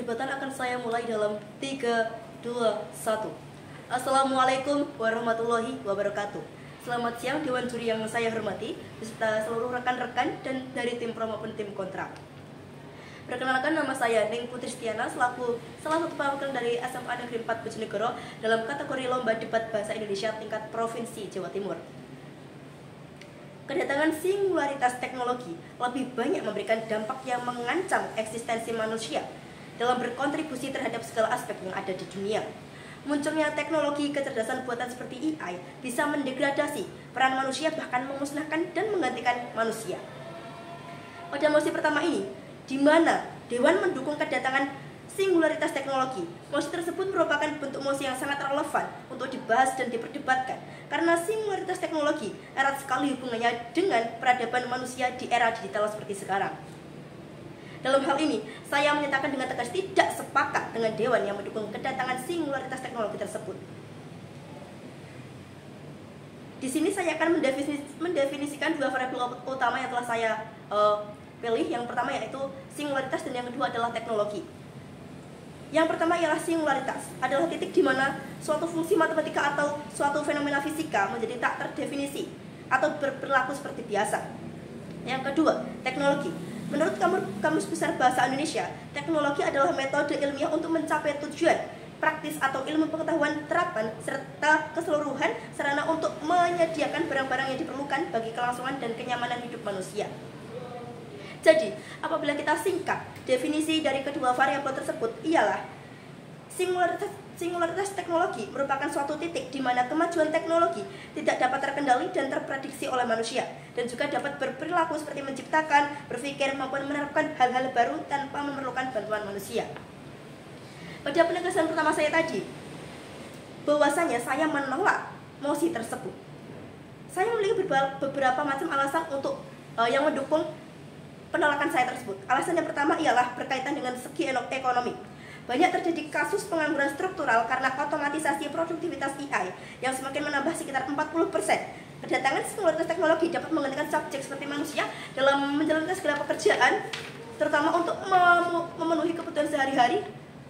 Perdebatan akan saya mulai dalam 3, 2, 1. Assalamualaikum warahmatullahi wabarakatuh. Selamat siang Dewan Juri yang saya hormati, beserta seluruh rekan-rekan dan dari tim pro maupun tim kontra. Perkenalkan, nama saya Ning Putri Setiana selaku salah satu perwakilan dari SMA Negeri 4 Bojonegoro dalam kategori lomba debat bahasa Indonesia tingkat Provinsi Jawa Timur. Kedatangan singularitas teknologi lebih banyak memberikan dampak yang mengancam eksistensi manusia dalam berkontribusi terhadap segala aspek yang ada di dunia. Munculnya teknologi kecerdasan buatan seperti AI bisa mendegradasi peran manusia, bahkan memusnahkan dan menggantikan manusia. Pada mosi pertama ini, di mana Dewan mendukung kedatangan singularitas teknologi, mosi tersebut merupakan bentuk mosi yang sangat relevan untuk dibahas dan diperdebatkan, karena singularitas teknologi erat sekali hubungannya dengan peradaban manusia di era digital seperti sekarang. Dalam hal ini, saya menyatakan dengan tegas tidak sepakat dengan Dewan yang mendukung kedatangan singularitas teknologi tersebut. Di sini saya akan mendefinisikan dua variabel utama yang telah saya pilih. Yang pertama yaitu singularitas dan yang kedua adalah teknologi. Yang pertama ialah singularitas, adalah titik di mana suatu fungsi matematika atau suatu fenomena fisika menjadi tak terdefinisi atau berlaku seperti biasa. Yang kedua, teknologi. Menurut Kamus Besar Bahasa Indonesia, teknologi adalah metode ilmiah untuk mencapai tujuan praktis atau ilmu pengetahuan terapan serta keseluruhan sarana untuk menyediakan barang-barang yang diperlukan bagi kelangsungan dan kenyamanan hidup manusia. Jadi, apabila kita singkat, definisi dari kedua variabel tersebut ialah singularitas teknologi merupakan suatu titik di mana kemajuan teknologi tidak dapat terkendali dan terprediksi oleh manusia, dan juga dapat berperilaku seperti menciptakan, berpikir, maupun menerapkan hal-hal baru tanpa memerlukan bantuan manusia. Pada penegasan pertama saya tadi, bahwasanya saya menolak mosi tersebut. Saya memiliki beberapa macam alasan untuk yang mendukung penolakan saya tersebut. Alasan yang pertama ialah berkaitan dengan segi ekonomi. Banyak terjadi kasus pengangguran struktural karena otomatisasi produktivitas AI yang semakin menambah sekitar 40%. Kedatangan singularitas teknologi dapat menggantikan subjek seperti manusia dalam menjalankan segala pekerjaan, terutama untuk memenuhi kebutuhan sehari-hari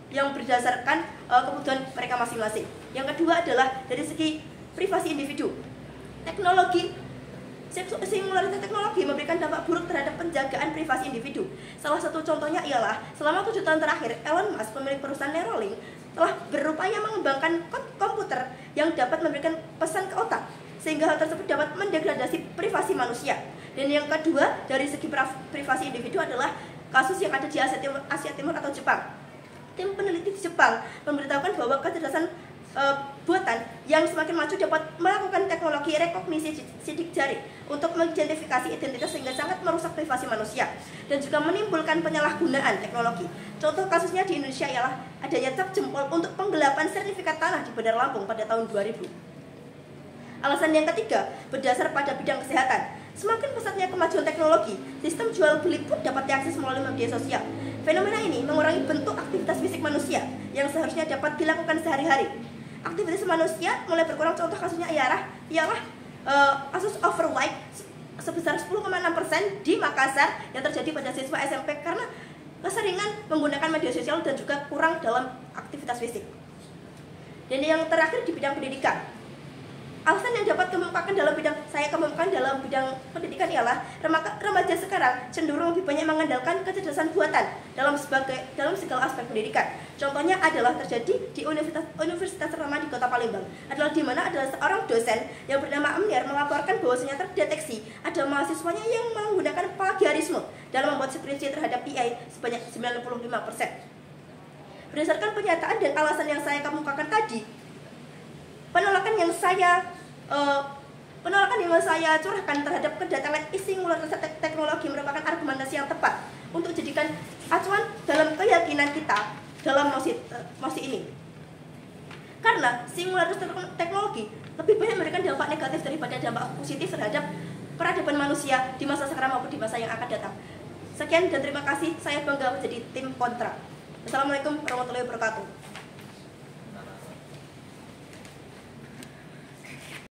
yang berdasarkan kebutuhan mereka masing-masing. Yang kedua adalah dari segi privasi individu. Singularitas teknologi memberikan dampak buruk terhadap penjagaan privasi individu. Salah satu contohnya ialah selama 7 tahun terakhir, Elon Musk, pemilik perusahaan Neuralink, telah berupaya mengembangkan komputer yang dapat memberikan pesan ke otak, sehingga hal tersebut dapat mendegradasi privasi manusia. Dan yang kedua, dari segi privasi individu adalah kasus yang ada di Asia Timur atau Jepang. Tim peneliti di Jepang memberitahukan bahwa kecerdasan buatan yang semakin maju dapat melakukan teknologi rekognisi sidik jari untuk mengidentifikasi identitas sehingga sangat merusak privasi manusia dan juga menimbulkan penyalahgunaan teknologi. Contoh kasusnya di Indonesia ialah adanya cap jempol untuk penggelapan sertifikat tanah di Bandar Lampung pada tahun 2000. Alasan yang ketiga, berdasar pada bidang kesehatan. Semakin pesatnya kemajuan teknologi, sistem jual beli pun dapat diakses melalui media sosial. Fenomena ini mengurangi bentuk aktivitas fisik manusia yang seharusnya dapat dilakukan sehari-hari. Aktivitas manusia mulai berkurang. Contoh kasusnya ialah kasus overweight sebesar 10,6% di Makassar yang terjadi pada siswa SMP karena keseringan menggunakan media sosial dan juga kurang dalam aktivitas fisik. Dan yang terakhir di bidang pendidikan. Alasan yang dapat kemukakan dalam bidang pendidikan ialah remaja sekarang cenderung lebih banyak mengandalkan kecerdasan buatan dalam segala aspek pendidikan. Contohnya adalah terjadi di Universitas Ternama di Kota Palembang. Adalah di mana adalah seorang dosen yang bernama Amniar melaporkan bahwasanya terdeteksi ada mahasiswanya yang menggunakan plagiarisme dalam membuat skripsi terhadap AI sebanyak 95%. Berdasarkan pernyataan dan alasan yang saya kemukakan tadi, penolakan yang saya curahkan terhadap kedatangan singularitas teknologi merupakan argumentasi yang tepat untuk dijadikan acuan dalam keyakinan kita dalam mosi ini. Karena singularitas teknologi lebih banyak memberikan dampak negatif daripada dampak positif terhadap peradaban manusia di masa sekarang maupun di masa yang akan datang. Sekian dan terima kasih. Saya bangga menjadi tim kontra. Assalamualaikum warahmatullahi wabarakatuh.